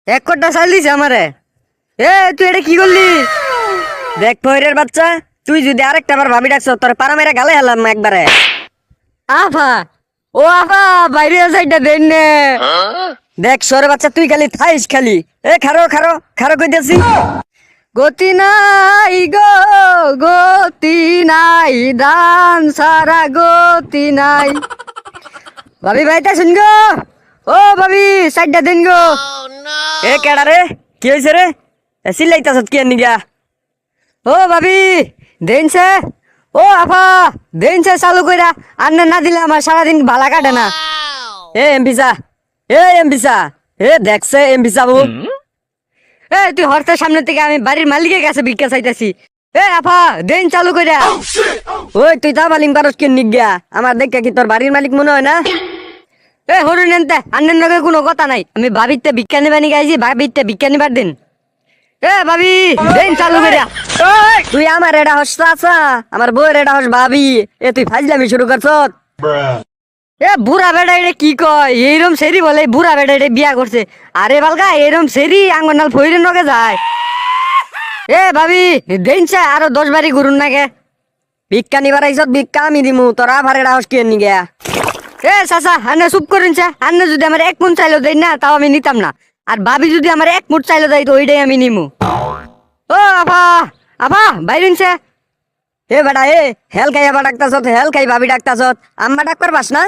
এক কোটা চাল দিছে আমারে। তুই এটা কি করলি? দেখ ফয়রের বাচ্চা, তুই যদি আরেকটা বার ভাবি ডাকছ তোর পারা মেরে গালে হেলাম একবারে। আফা, ও আফা, বাইরে সাইডটা দেন নে। দেখ সরে বাচ্চা, তুই খালি থাইস খালি। খারো খারো খারো কইতেছি। গতি নাই গো, গতি নাই, দান সারা গতি নাই। ভাবি ভাইটা শুন গো, ও ভাবি সাইডটা দেন গো। কেডা রে, কি হয়েছে রে? সিলাইতাছ কি নিগা? ও ভাবি দেনছে, ও আফা দেনছে চালু কইরা। আন্না না দিলে আমার সারাদিন ভালা কাটে না। এমপিসা, এমপিসা, দেখছে এমপিসা বাবু। তুই হরতার সামনে থেকে আমি বাড়ির মালিকের কাছে ভিক্ষা চাইতেছি। আফা দেন চালু কইরা। ওই তুই তা মালিক পারস কি নিগা? আমার দেখা কি তোর বাড়ির মালিক মনে হয় না? হরুন এনতে আন্নের নগে কোনো কথা নাই। আমি ভাবিতে ভিক্ষা নিবানি গাইছি, ভাবিতে ভিক্ষা নিবার দিন। ভাবি দেন চালু কইরা। তুই আমার এটা হস চাচা, আমার বউয়ের এটা হস ভাবি। তুই ফাজলামি শুরু করছ। বুড়া বেটা এটা কি কয়? এইরম সেরি বলে বুড়া বেটা এটা বিয়া করছে। আরে বালকা এরম সেরি আঙ্গনাল ফইরের নগে যায়। ভাবি দেনছে আরো 10 বাড়ি ঘুরুন নাগে। ভিক্ষা নিবার আইসত ভিক্ষা আমি দিমু, তোরা ভার এটা হস কি নিগা? চাচা আন্নে চুপ করুনছে। আন্নে যদি আমার 1 মুঠ চাইলো দেয় না তাও আমি নিতাম না। আর ভাবি যদি আমার 1 মুঠ চাইলো দেয় তো ওইটাই আমি নিমু। ও আফা, আফা বাইরিনছে। বেটা হেল খাই আবার ডাকতাছত, হেল খাই ভাবি ডাকতাছত। আম্মা ডাক পারবাস না?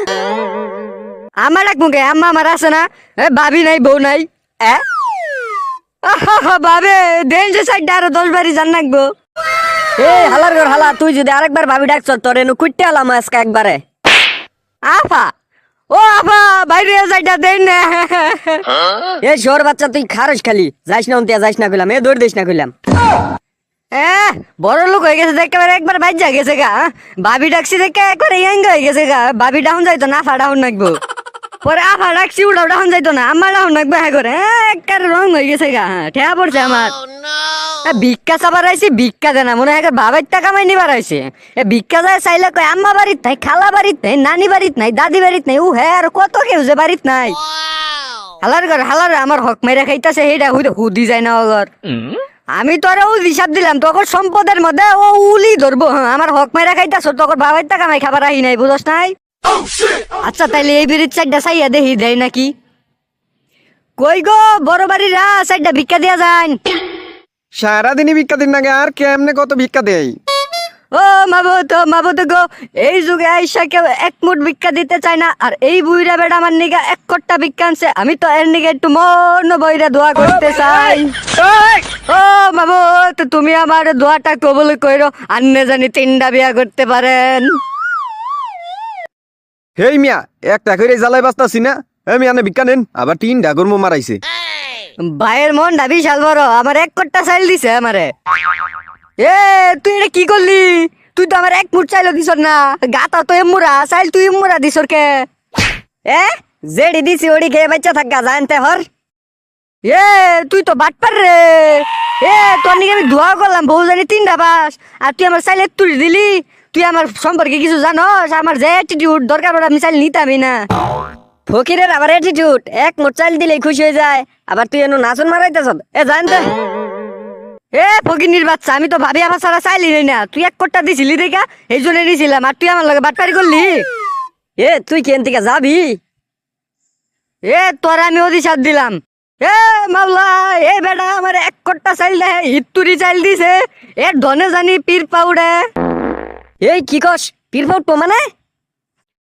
আম্মা ডাক মুখে, আম্মা আমার আছে না? ভাবি নাই বউ নাই। বাবে দেন যে সাইডটা আরো 10 বাড়ি জান নাকবো। হালার ঘর হালা, তুই যদি আরেকবার ভাবি ডাকছ তোর এনু কুইটে আলাম আজকে একবারে। আফা, ও আফা বাইরে সাইডটা দেন না। শোর বাচ্চা তুই খারস খালি, যাইস না উন্তিয়া যাইস না কইলাম। দৌড় দিস না কইলাম। বড় লোক হয়ে গেছে দেখে একবার বাজ্যা গেছে গা। ভাবি ডাকছি দেখে একবার ইয়াং হয়ে গেছে গা। ভাবি ডাউন যাইতো না, আফা ডাউন নাকবো। পরে আফা ডাকছি উঠাও ডাউন যাইতো না, আমার ডাউন নাকবো। হ্যাঁ করে একবার রং হয়ে গেছে গা। ঠেয়া পড়ছে আমার। ভিক্ষা চাবার আইছি, ভিক্ষা দেনা মনে হয় বাবার টাকা মাই নিবার আইছে। ভিক্ষা যায় চাইলে কয় আম্মা বাড়িত নাই, খালা বাড়িত নাই, নানি বাড়িত নাই, দাদি বাড়িত নাই। হ্যাঁ আর কত কেউ যে বাড়িত নাই। হালার ঘর হালার আমার হক মাইরা খাইতাছে, সেইটা হুদি যায় না ওগর। আমি তো আরো হিসাব দিলাম তখন সম্পদের মধ্যে ও উলি ধরবো। আমার হক মাইরা খাইতাছ, তখন বাবার টাকা মাই খাবার আহি নাই, বুঝস নাই? আচ্ছা তাইলে এই বিড়ির চারটা চাইয়া দেখি দেয় নাকি। কই গো বড় বাড়ির চারটা ভিক্ষা দিয়া যান। সারাদিনই ভিক্ষা দিন নাগে, আর কেমনে কত ভিক্ষা দেয়? ও মাবত গো, এই যুগে আইসা কেউ 1 মুঠ ভিক্ষা দিতে চায় না। আর এই বুইরা বেটা আমার নিগা 1 কোটা ভিক্ষা আনছে। আমি তো এর নিগা একটু মন বইরা দোয়া করতে চাই। ও মাবত তুমি আমার দোয়াটা কবুল কইরো, আন্নে জানি 3টা বিয়া করতে পারেন। হেই মিয়া, একটা করে জ্বালাই বাঁচতাছি না। মিয়া নে ভিক্ষা নেন, আবার 3টা গরম মারাইছে। ভাইয়ের মন ডাবি শাল বড়, আমার 1 কোটা চাইল দিছে আমারে। তুই এটা কি করলি? তুই তো আমার 1 মুঠ চাইলো দিছ না। গাতা তো এমুরা চাইল, তুই এমুরা দিছর কে? জেডি দিছি ওডি খেয়ে বাচ্চা থাকা জানতে হর। তুই তো বাটপার রে। তোর নিকে আমি দোয়া করলাম বউ জানি 3টা বাস, আর তুই আমার চাইলে তুই দিলি। তুই আমার সম্পর্কে কিছু জানস? আমার যে অ্যাটিটিউড দরকার পড়ে আমি চাইল নিতামই না। ফকিরের আবার অ্যাটিটিউড, 1 মুঠ চাইল দিলেই খুশি হয়ে যায়। আবার তুই এনো নাচন মারাইতেছ। জানতে ফকিনির বাচ্চা, আমি তো ভাবি আমার সারা চাইলি না। তুই 1 কোটা দিছিলি দেখা এই জন্য নিয়েছিলাম। আর তুই আমার লগে বাটপারি করলি। তুই কেন থেকে যাবি? তোর আমি অধিসাপ দিলাম। মাওলা, বেটা আমার 1 কোটা চাইল দে, হিতুরি চাইল দিছে। ধনে জানি পীর পাউডে। কি কস পীর পাউড মানে?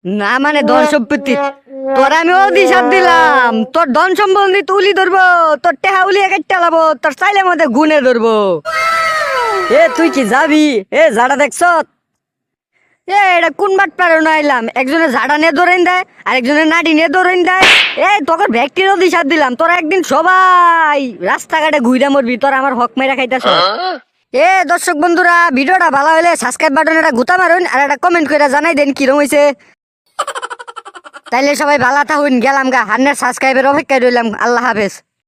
না মানে ধন সম্পত্তি। তোর আমি অধিসাপ দিলাম, তোর ধন সম্পত্তি তুলি ধরবো, তোর টেহা উলিয়ে কেটে লাবো, তোর চাইলে মধ্যে গুনে ধরবো। তুই কি যাবি? জাড়া দেখছ? এটা কোন বাট পারো না আইলাম। একজনে ঝাড়া নিয়ে ধরেন দেয়, আর একজনে নাড়ি নিয়ে ধরেন দেয়। তোকে ভ্যাকটির অধিসাপ দিলাম, তোরা একদিন সবাই রাস্তাঘাটে ঘুরে মরবি। তোর আমার হক মেরা খাইতাছ। দর্শক বন্ধুরা, ভিডিওটা ভালো হলে সাবস্ক্রাইব বাটন একটা গুতা মারুন, আর একটা কমেন্ট করে জানাই দেন কিরম হয়েছে। তাইলে সবাই ভালো থাকুন, গেলাম গা। 100 সাবস্ক্রাইবের অপেক্ষায় রইলাম। আল্লাহ হাফেজ।